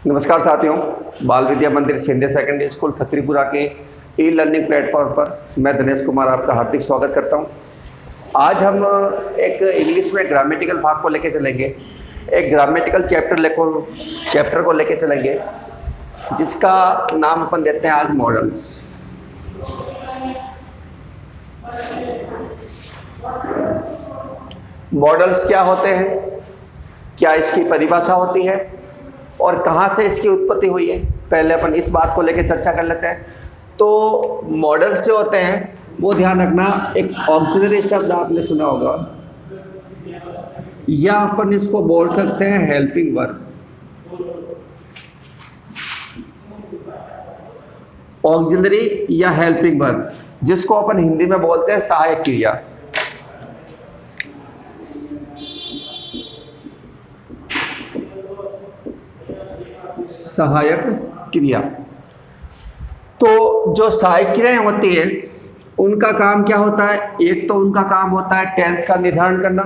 नमस्कार साथियों, बाल विद्या मंदिर सीनियर सेकेंडरी स्कूल खत्रीपुरा के ई लर्निंग प्लेटफॉर्म पर मैं दिनेश कुमार आपका हार्दिक स्वागत करता हूं। आज हम एक इंग्लिश में ग्रामेटिकल भाग को लेकर चलेंगे, एक ग्रामेटिकल चैप्टर को लेकर चलेंगे जिसका नाम अपन देते हैं आज मॉडल्स। मॉडल्स क्या होते हैं, क्या इसकी परिभाषा होती है और कहाँ से इसकी उत्पत्ति हुई है, पहले अपन इस बात को लेकर चर्चा कर लेते हैं। तो मॉडल्स जो होते हैं वो ध्यान रखना, एक ऑक्सिलरी शब्द आपने सुना होगा या अपन इसको बोल सकते हैं हेल्पिंग वर्ब। ऑक्सिलरी या हेल्पिंग वर्ब जिसको अपन हिंदी में बोलते हैं सहायक क्रिया। सहायक क्रिया। तो जो सहायक क्रियाएं होती है उनका काम क्या होता है? एक तो उनका काम होता है टेंस का निर्धारण करना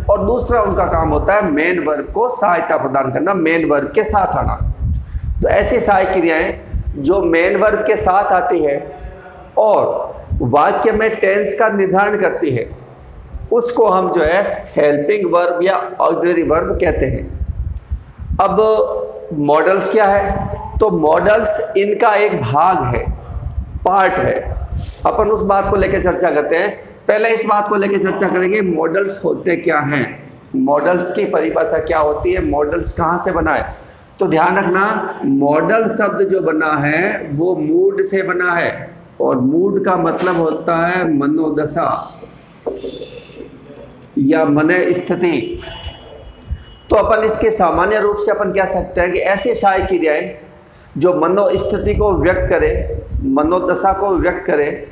और दूसरा उनका काम होता है मेन वर्ब को सहायता प्रदान करना, मेन वर्ब के साथ आना। तो ऐसी सहायक क्रियाएं जो मेन वर्ब के साथ आती है और वाक्य में टेंस का निर्धारण करती है उसको हम जो है हेल्पिंग वर्ब या ऑक्सिलरी वर्ब कहते हैं। अब मॉडल्स क्या है? तो मॉडल्स इनका एक भाग है, पार्ट है। अपन उस बात को लेकर चर्चा करते हैं। पहले इस बात को लेकर चर्चा करेंगे मॉडल्स होते क्या हैं, मॉडल्स की परिभाषा क्या होती है, मॉडल्स कहाँ से बना है। तो ध्यान रखना, मॉडल शब्द जो बना है वो मूड से बना है और मूड का मतलब होता है मनोदशा या मन स्थिति। तो अपन इसके सामान्य रूप से अपन कह सकते हैं कि ऐसी सहायक क्रियाएं जो मनोस्थिति को व्यक्त करे, मनोदशा को व्यक्त करे,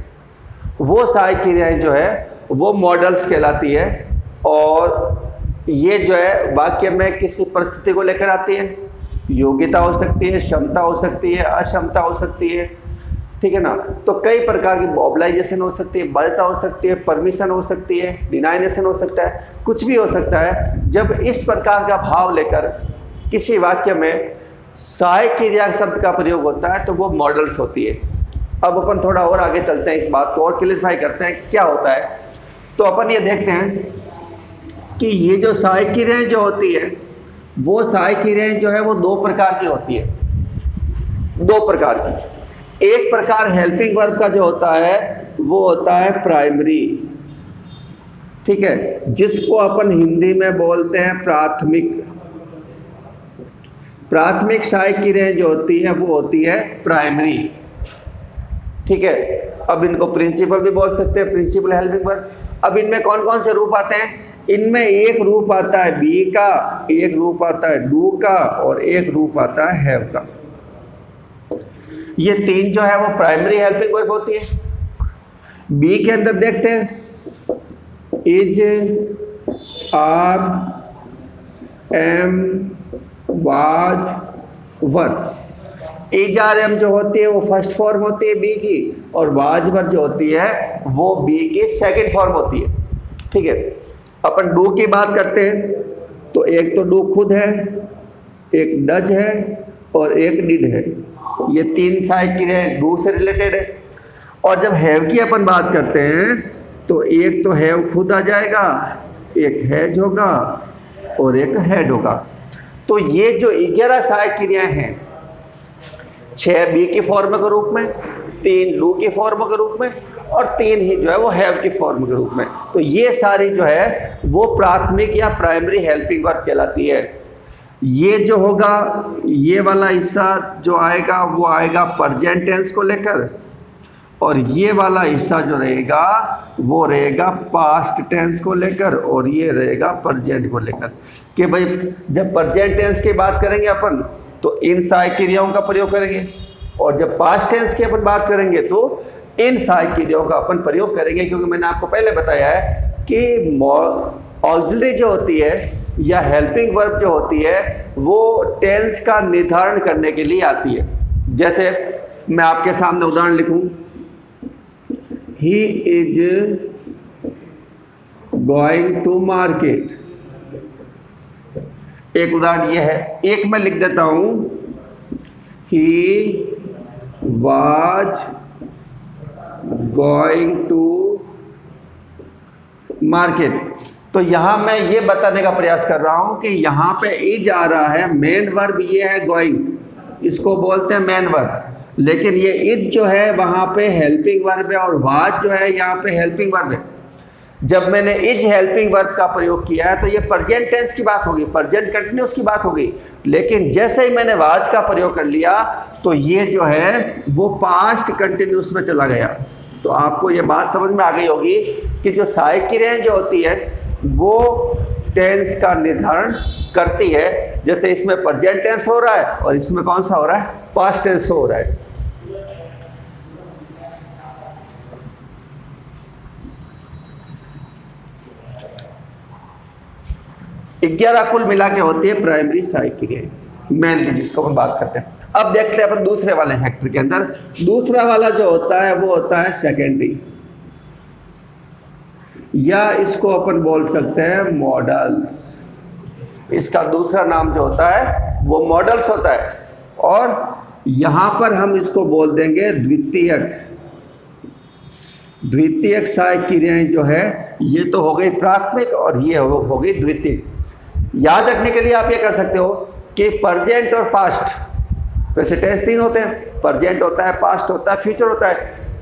वो सहायक क्रियाएं जो है वो मॉडल्स कहलाती है। और ये जो है वाक्य में किसी परिस्थिति को लेकर आती है, योग्यता हो सकती है, क्षमता हो सकती है, अक्षमता हो सकती है, ठीक है ना। तो कई प्रकार की मोबिलाइजेशन हो सकती है, बाध्यता हो सकती है, परमिशन हो सकती है, डिनाइनेशन हो सकता है, कुछ भी हो सकता है। जब इस प्रकार का भाव लेकर किसी वाक्य में सहायक क्रिया शब्द का प्रयोग होता है तो वो मॉडल्स होती है। अब अपन थोड़ा और आगे चलते हैं, इस बात को और क्लियरिफाई करते हैं क्या होता है। तो अपन ये देखते हैं कि ये जो सहायक क्रियाएं जो होती है वो सहायक क्रियाएं जो है वो दो प्रकार की होती है, दो प्रकार की। एक प्रकार हेल्पिंग वर्ब का जो होता है वो होता है प्राइमरी, ठीक है, जिसको अपन हिंदी में बोलते हैं प्राथमिक। प्राथमिक सहायक क्रियाएं जो होती है वो होती है प्राइमरी, ठीक है। अब इनको प्रिंसिपल भी बोल सकते हैं, प्रिंसिपल हेल्पिंग वर्ब। अब इनमें कौन कौन से रूप आते हैं? इनमें एक रूप आता है बी का, एक रूप आता है डू का और एक रूप आता है हैव का। ये तीन जो है वो प्राइमरी हेल्पिंग वर्ब होती है। बी के अंदर देखते हैं is, are, am, was, were. Is are am जो होती है वो फर्स्ट फॉर्म होती है बी की और वाज वर जो होती है वो बी की सेकंड फॉर्म होती है, ठीक है। अपन डू की बात करते हैं तो एक तो डू खुद है, एक डज है और एक डिड है। ये तीन सहायक क्रियाएं डू से रिलेटेड है। और जब हैव की अपन बात करते हैं तो एक तो हैव खुद आ जाएगा, एक हैज होगा और एक हैड होगा। तो ये जो 11 सहायक क्रियाएं हैं, 6 बी की फॉर्म के रूप में, 3 डू की फॉर्म के रूप में और 3 ही जो है वो हैव की फॉर्म के रूप में। तो ये सारी जो है वो प्राथमिक या प्राइमरी हेल्पिंग वर्ब कहलाती है। ये जो होगा, ये वाला हिस्सा जो आएगा वो आएगा प्रेजेंट टेंस को लेकर और ये वाला हिस्सा जो रहेगा वो रहेगा पास्ट टेंस को लेकर और ये रहेगा प्रेजेंट को लेकर। कि भाई जब प्रेजेंट टेंस की बात करेंगे अपन तो इन सहायक क्रियाओं का प्रयोग करेंगे और जब पास्ट टेंस की अपन बात करेंगे तो इन सहायक क्रियाओं का अपन प्रयोग करेंगे। क्योंकि मैंने आपको पहले बताया है कि ऑक्सिलरी जो होती है या हेल्पिंग वर्ब जो होती है वो टेंस का निर्धारण करने के लिए आती है। जैसे मैं आपके सामने उदाहरण लिखूं, he is going to market. एक उदाहरण ये है, एक मैं लिख देता हूं, he was going to market. तो यहां मैं ये बताने का प्रयास कर रहा हूं कि यहां पे इज आ रहा है, मेन वर्ब ये है गोइंग, इसको बोलते हैं मेन वर्ब, लेकिन ये इज जो है वहां पे हेल्पिंग वर्ब है और वाज जो है यहाँ पे हेल्पिंग वर्ब है। जब मैंने इज हेल्पिंग वर्ब का प्रयोग किया है तो ये प्रेजेंट टेंस की बात होगी, प्रेजेंट कंटिन्यूअस की बात होगी, लेकिन जैसे ही मैंने वाज का प्रयोग कर लिया तो ये जो है वो पास्ट कंटिन्यूअस में चला गया। तो आपको ये बात समझ में आ गई होगी कि जो सहायक क्रियाएं जो होती है वो टेंस का निर्धारण करती है। जैसे इसमें प्रेजेंट टेंस हो रहा है और इसमें कौन सा हो रहा है, पास्ट टेंस हो रहा है। ग्यारह कुल मिला के होती है प्राइमरी सहायक क्रियाएं, मेनली जिसको हम बात करते हैं। अब देखते हैं अपन दूसरे वाले सेक्टर के अंदर, दूसरा वाला जो होता है वो होता है सेकेंडरी, या इसको अपन बोल सकते हैं मॉडल्स। इसका दूसरा नाम जो होता है वो मॉडल्स होता है, और यहां पर हम इसको बोल देंगे द्वितीयक। द्वितीयक सहायक क्रियाएं जो है ये तो हो गई प्राथमिक और ये हो गई द्वितीयक। याद रखने के लिए आप ये कर सकते हो कि प्रेजेंट और पास्ट, वैसे टेंस तीन होते हैं, प्रेजेंट होता है, पास्ट होता है, फ्यूचर होता है।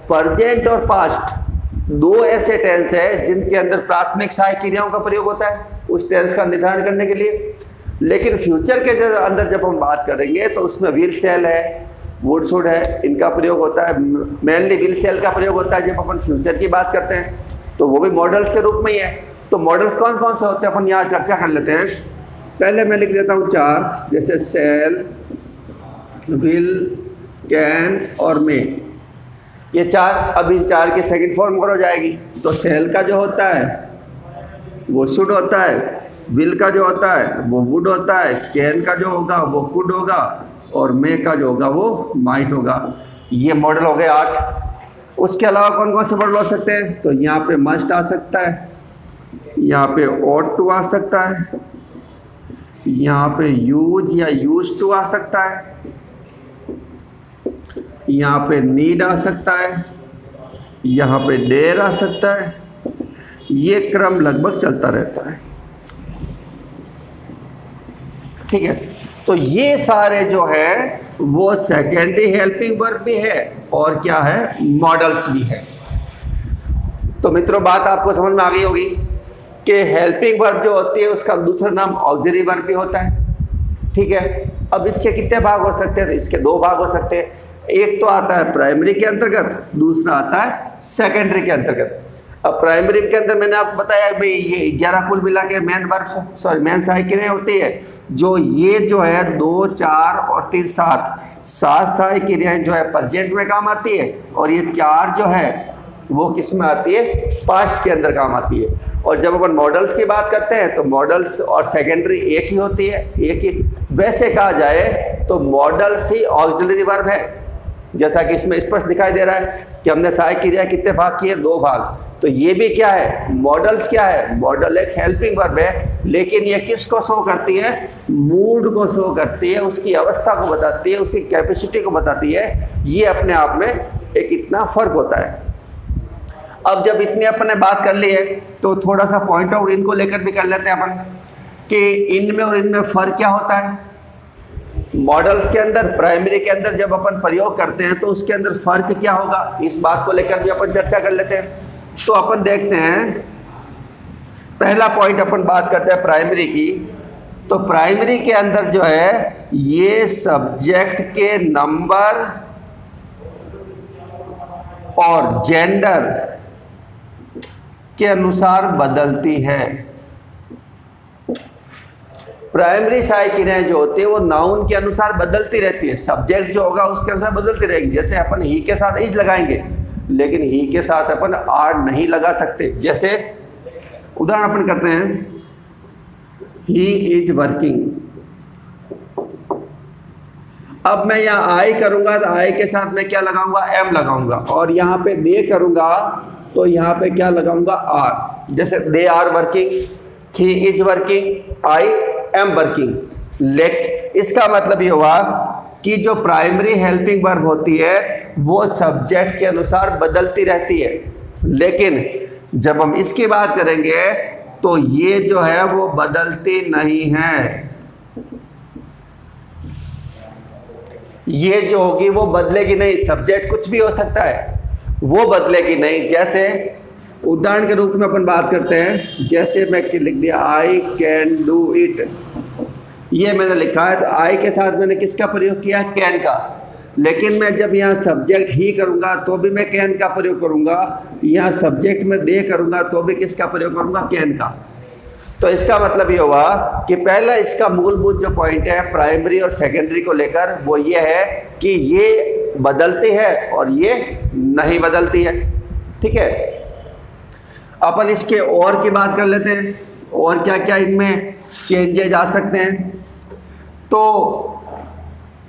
प्रेजेंट और पास्ट दो ऐसे टेंस है जिनके अंदर प्राथमिक सहायक क्रियाओं का प्रयोग होता है उस टेंस का निर्धारण करने के लिए। लेकिन फ्यूचर के अंदर जब हम बात करेंगे तो उसमें विल सेल है, वुड शुड है, इनका प्रयोग होता है। मेनली विल सेल का प्रयोग होता है जब अपन फ्यूचर की बात करते हैं, तो वो भी मॉडल्स के रूप में ही है। तो मॉडल्स कौन कौन से होते हैं अपन यहाँ चर्चा कर लेते हैं। पहले मैं लिख देता हूँ चार, जैसे सेल, विल, कैन और मे, ये चार। अब इन चार की सेकंड फॉर्म हो जाएगी। तो सेल का जो होता है वो शुड होता है, विल का जो होता है वो वुड होता है, कैन का जो होगा वो कुड होगा, और मे का जो होगा वो माइट होगा। ये मॉडल हो गए 8। उसके अलावा कौन कौन से मॉडल हो सकते हैं, तो यहाँ पे मस्ट आ सकता है, यहाँ पे ought to आ सकता है, यहाँ पे यूज या यूज टू आ सकता है, यहाँ पे नीड आ सकता है, यहाँ पे डेयर आ सकता है। ये क्रम लगभग चलता रहता है, ठीक है। तो ये सारे जो है वो सेकेंडरी हेल्पिंग वर्ब भी है और क्या है, मॉडल्स भी है। तो मित्रों बात आपको समझ में आ गई होगी कि हेल्पिंग वर्ब जो होती है उसका दूसरा नाम ऑक्सिलरी वर्ब भी होता है, ठीक है। अब इसके कितने भाग हो सकते हैं, तो इसके दो भाग हो सकते हैं। एक तो आता है प्राइमरी के अंतर्गत, दूसरा आता है सेकेंडरी के अंतर्गत। अब प्राइमरी के अंदर मैंने आपको बताया भाई ये 11 कुल मिला के मेन वर्ब मेन सहायक क्रियाएं होती है, जो ये जो है 2, 4 और 3, 7 सहायक क्रियाएं जो है प्रेजेंट में काम आती है, और ये 4 जो है वो किस में आती है, पास्ट के अंदर काम आती है। और जब अपन मॉडल्स की बात करते हैं तो मॉडल्स और सेकेंडरी एक ही होती है, एक ही। वैसे कहा जाए तो मॉडल्स ही ऑक्सिलरी वर्ब है, जैसा कि इसमें स्पष्ट दिखाई दे रहा है कि हमने सहायक क्रिया कितने भाग किए, 2 भाग। तो ये भी क्या है, मॉडल्स क्या है, मॉडल एक हेल्पिंग वर्ब है, लेकिन ये किसको शो करती है, मूड को शो करती है, उसकी अवस्था को बताती है, उसकी कैपेसिटी को बताती है। ये अपने आप में एक इतना फर्क होता है। अब जब इतनी अपन ने बात कर ली है तो थोड़ा सा पॉइंट आउट इनको लेकर भी कर लेते हैं अपन कि इनमें और इनमें फ़र्क क्या होता है। मॉडल्स के अंदर, प्राइमरी के अंदर जब अपन प्रयोग करते हैं तो उसके अंदर फ़र्क क्या होगा, इस बात को लेकर भी अपन चर्चा कर लेते हैं। तो अपन देखते हैं, पहला पॉइंट अपन बात करते हैं प्राइमरी की। तो प्राइमरी के अंदर जो है ये सब्जेक्ट के नंबर और जेंडर के अनुसार बदलती है। प्राइमरी सहायक क्रियाएं जो होती है वो नाउन के अनुसार बदलती रहती है, सब्जेक्ट जो होगा उसके अनुसार बदलती रहेगी। जैसे अपन ही के साथ इज लगाएंगे, लेकिन ही के साथ अपन आर नहीं लगा सकते। जैसे उदाहरण अपन करते हैं, ही इज वर्किंग। अब मैं यहाँ आई करूंगा तो आई के साथ मैं क्या लगाऊंगा, एम लगाऊंगा, और यहाँ पे दे करूंगा तो यहाँ पे क्या लगाऊंगा, आर। जैसे they are working, he is working, I am working. लेकिन इसका मतलब ये हुआ कि जो प्राइमरी हेल्पिंग वर्ब होती है वो सब्जेक्ट के अनुसार बदलती रहती है, लेकिन जब हम इसकी बात करेंगे तो ये जो है वो बदलती नहीं है। ये जो होगी वो बदलेगी नहीं, सब्जेक्ट कुछ भी हो सकता है, वो बदलेगी नहीं। जैसे उदाहरण के रूप में अपन बात करते हैं, जैसे मैं लिख दिया आई कैन डू इट, ये मैंने लिखा है तो आई के साथ मैंने किसका प्रयोग किया है? कैन का। लेकिन मैं जब यहाँ सब्जेक्ट ही करूँगा तो भी मैं कैन का प्रयोग करूँगा, यहाँ सब्जेक्ट में दे करूँगा तो भी किसका प्रयोग करूँगा? कैन का। तो इसका मतलब ये हुआ कि पहला इसका मूलभूत जो पॉइंट है प्राइमरी और सेकेंडरी को लेकर वो ये है कि ये बदलती है और ये नहीं बदलती है। ठीक है, अपन इसके और की बात कर लेते हैं, और क्या क्या इनमें चेंजेज आ सकते हैं। तो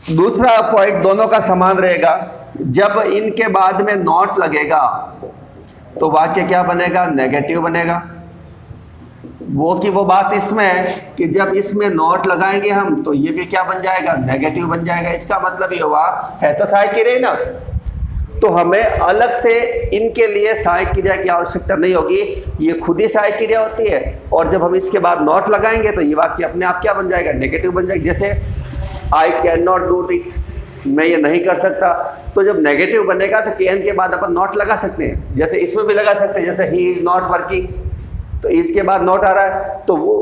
दूसरा पॉइंट दोनों का समान रहेगा, जब इनके बाद में नॉट लगेगा तो वाक्य क्या बनेगा? नेगेटिव बनेगा। वो की वो बात इसमें है कि जब इसमें नॉट लगाएंगे हम तो ये भी क्या बन जाएगा? नेगेटिव बन जाएगा। इसका मतलब ये हुआ है तो सहायक क्रिया ना, तो हमें अलग से इनके लिए सहायक क्रिया की आवश्यकता नहीं होगी, ये खुद ही सहायक क्रिया होती है। और जब हम इसके बाद नॉट लगाएंगे तो ये वाक्य अपने आप क्या बन जाएगा? नेगेटिव बन जाएगा। जैसे I can not do it, मैं ये नहीं कर सकता, तो जब नेगेटिव बनेगा तो कैन के बाद अपन नॉट लगा सकते हैं, जैसे इसमें भी लगा सकते हैं, जैसे ही इज नॉट वर्किंग, तो इसके बाद नॉट आ रहा है, तो वो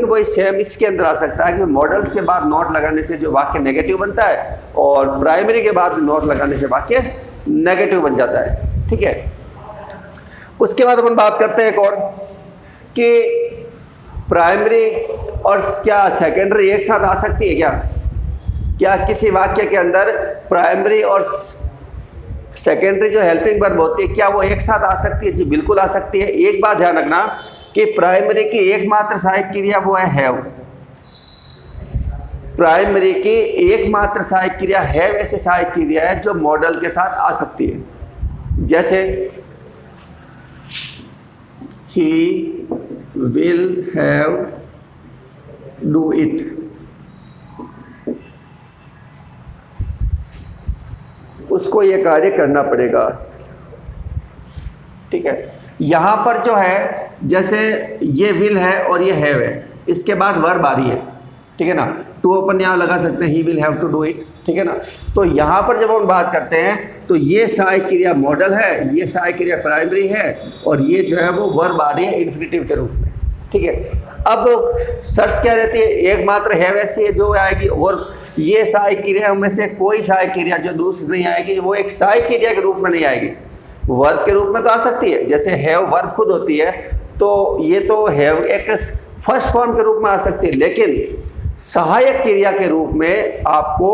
वही सेम इसके अंदर आ सकता है कि मॉडल्स के बाद नॉट लगाने से जो वाक्य नेगेटिव बनता है और प्राइमरी के बाद नॉट लगाने से वाक्य नेगेटिव बन जाता है। ठीक है, उसके बाद अपन बात करते हैं एक और कि प्राइमरी और क्या सेकेंडरी एक साथ आ सकती है क्या? क्या किसी वाक्य के अंदर प्राइमरी और सेकेंडरी जो हेल्पिंग वर्ब होती है क्या वो एक साथ आ सकती है? जी बिल्कुल आ सकती है। एक बात ध्यान रखना कि प्राइमरी की एकमात्र सहायक क्रिया वो है हैव, प्राइमरी की एकमात्र सहायक क्रिया हैव ऐसे सहायक क्रिया है जो मॉडल के साथ आ सकती है। जैसे ही विल हैव डू इट, उसको ये कार्य करना पड़ेगा। ठीक है, यहां पर जो है जैसे ये विल है और ये हैव है, इसके बाद वर्ब आ रही है। ठीक है ना, टू अपन यहाँ लगा सकते हैं, he will have to do it. ठीक है ना, तो यहाँ पर जब हम बात करते हैं तो ये सहायक क्रिया मॉडल है, ये सहायक क्रिया प्राइमरी है और ये जो है वो वर्ब आ रही है इन्फिनिटिव के रूप में। ठीक है, अब शर्त क्या रहती है? एकमात्र हैव ऐसी है जो आएगी, और ये सहायक क्रिया में से कोई सहायक क्रिया जो दूसरी नहीं आएगी वो एक सहायक क्रिया के रूप में नहीं आएगी, वर्ब के रूप में तो आ सकती है। जैसे हैव वर्ब खुद होती है तो ये तो हैव एक फर्स्ट फॉर्म के रूप में आ सकती है, लेकिन सहायक क्रिया के रूप में आपको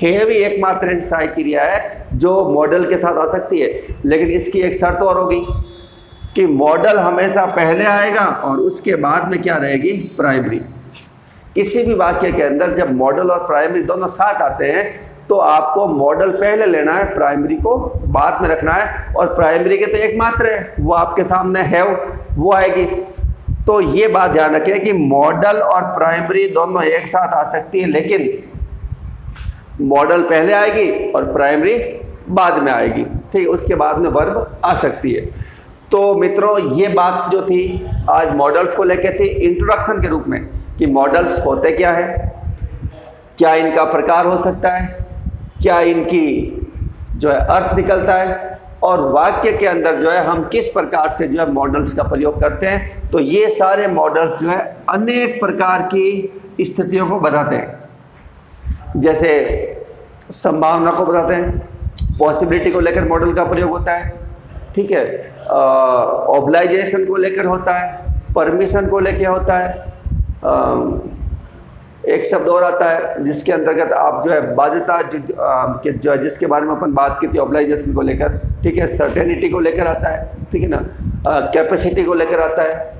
हैव ही एकमात्र ऐसी सहायक क्रिया है जो मॉडल के साथ आ सकती है। लेकिन इसकी एक शर्त और होगी कि मॉडल हमेशा पहले आएगा और उसके बाद में क्या रहेगी? प्राइमरी। किसी भी वाक्य के अंदर जब मॉडल और प्राइमरी दोनों साथ आते हैं तो आपको मॉडल पहले लेना है, प्राइमरी को बाद में रखना है, और प्राइमरी के तो एकमात्र है वो आपके सामने है वो आएगी। तो ये बात ध्यान रखें कि मॉडल और प्राइमरी दोनों एक साथ आ सकती है, लेकिन मॉडल पहले आएगी और प्राइमरी बाद में आएगी। ठीक, उसके बाद में वर्ब आ सकती है। तो मित्रों ये बात जो थी आज मॉडल्स को लेकर थी इंट्रोडक्शन के रूप में कि मॉडल्स होते क्या है, क्या इनका प्रकार हो सकता है, क्या इनकी जो है अर्थ निकलता है, और वाक्य के अंदर जो है हम किस प्रकार से जो है मॉडल्स का प्रयोग करते हैं। तो ये सारे मॉडल्स जो है अनेक प्रकार की स्थितियों को बताते हैं, जैसे संभावना को बताते हैं, पॉसिबिलिटी को लेकर मॉडल का प्रयोग होता है। ठीक है, ऑब्लाइजेशन को लेकर होता है, परमिशन को लेकर होता है, एक शब्द और आता है जिसके अंतर्गत आप जो है बाध्यता जो जिसके बारे में अपन बात की थी ऑब्लाइजेशन को लेकर। ठीक है, सर्टेनिटी को लेकर आता है। ठीक है ना, कैपेसिटी को लेकर आता है,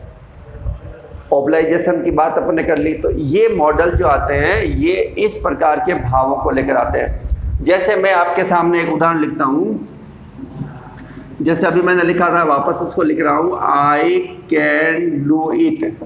ऑब्लाइजेशन की बात अपन ने कर ली। तो ये मॉडल जो आते हैं ये इस प्रकार के भावों को लेकर आते हैं। जैसे मैं आपके सामने एक उदाहरण लिखता हूँ, जैसे अभी मैंने लिखा था, वापस उसको लिख रहा हूँ, आई कैन डू इट।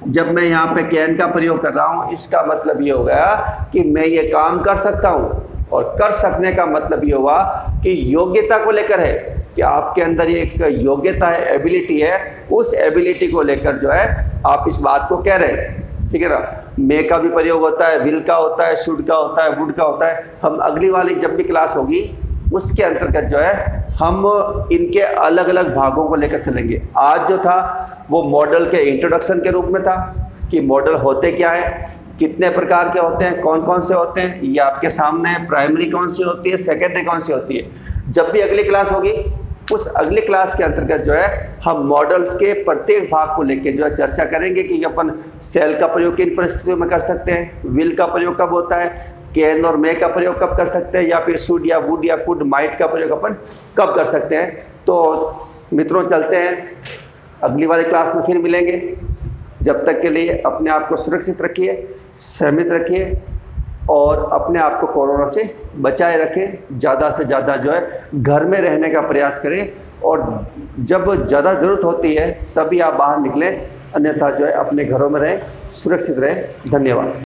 जब मैं यहाँ पे कैन का प्रयोग कर रहा हूँ, इसका मतलब ये हो गया कि मैं ये काम कर सकता हूँ, और कर सकने का मतलब ये हुआ कि योग्यता को लेकर है कि आपके अंदर ये एक योग्यता है, एबिलिटी है, उस एबिलिटी को लेकर जो है आप इस बात को कह रहे हैं, ठीक है ना। मे का भी प्रयोग होता है, विल का होता है, शुड का होता है, वुड का होता है। हम अगली वाली जब भी क्लास होगी उसके अंतर्गत जो है हम इनके अलग अलग भागों को लेकर चलेंगे। आज जो था वो मॉडल के इंट्रोडक्शन के रूप में था कि मॉडल होते क्या है, कितने प्रकार के होते हैं, कौन कौन से होते हैं, ये आपके सामने है। प्राइमरी कौन सी होती है, सेकेंडरी कौन सी होती है। जब भी अगली क्लास होगी उस अगली क्लास के अंतर्गत जो है हम मॉडल्स के प्रत्येक भाग को लेकर जो है चर्चा करेंगे कि अपन सेल का प्रयोग किन परिस्थितियों में कर सकते हैं, विल का प्रयोग कब होता है, कैन और मे का प्रयोग कब कर सकते हैं, या फिर शुड या वुड या कुड माइट का प्रयोग अपन कब कर सकते हैं। तो मित्रों चलते हैं, अगली वाली क्लास में फिर मिलेंगे। जब तक के लिए अपने आप को सुरक्षित रखिए, सहमित रखिए और अपने आप को कोरोना से बचाए रखें। ज़्यादा से ज़्यादा जो है घर में रहने का प्रयास करें, और जब ज़्यादा ज़रूरत होती है तभी आप बाहर निकलें, अन्यथा जो है अपने घरों में रहें, सुरक्षित रहें। धन्यवाद।